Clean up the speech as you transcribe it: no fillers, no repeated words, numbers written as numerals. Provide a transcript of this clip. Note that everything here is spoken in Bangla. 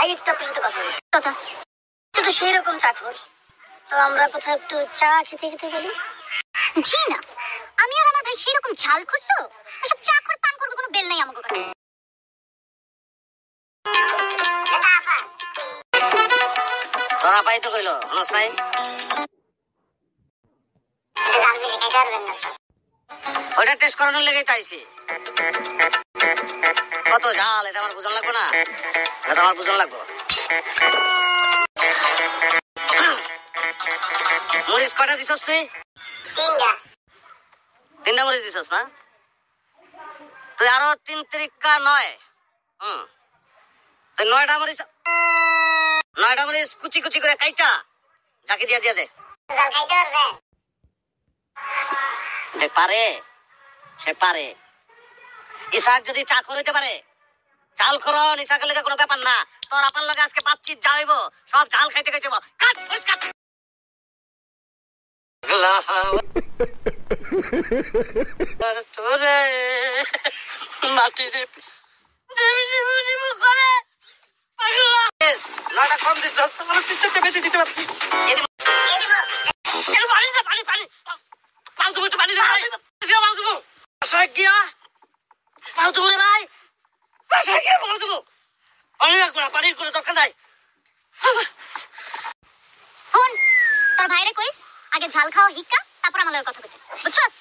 লাইট টপিকে কথা বলি কথা তো সেই রকম চাকর তো আমরা কোথাও একটু চা খেতে খেতে গেলি জি না আমি আর আমার ভাই সেই রকম ঝাল করতো সব চাকর পান করতে কোনো বেল নাই আমাকে কাছে তোরা পাই তো কইলো হলো সাই ওটা টেস্ট করানোর লেগেই চাইছি কত ঝাল এটা আমার বুঝন লাগবো না এটা আমার বুঝন লাগবো মরিচ কটা দিছস তুই তিনটা মরিচ দিছস না তুই আরো 3 তিরিকা 9 তুই 9টা মরিচ কুচি কুচি করে কাইটা যাকে দিয়া দিয়া দে পারে সে পারে ইসাক যদি চাকর হইতে পারে ঝাল করো ইসাকের লেগে কোনো ব্যাপার না তোর আপার লগে আজকে বাতচিত যাইব সব ঝাল খাইতে খাইতে কাট কাট তোরে মাটিরে নটা কম দিস বেশি দিতে পারছি পানি না পানি পানি পাল তুমি একটু পানি দেবো পাল দেবো বাসায় গিয়া পাল দেবো রে ভাই বাসায় গিয়া পাল দেবো পানি রাখবো না পানির কোনো দরকার নাই ফোন তোর ভাইরে কইস আগে ঝাল খাওয়া হিক্কা তারপর আমার লগে কথা বলতে বুঝছস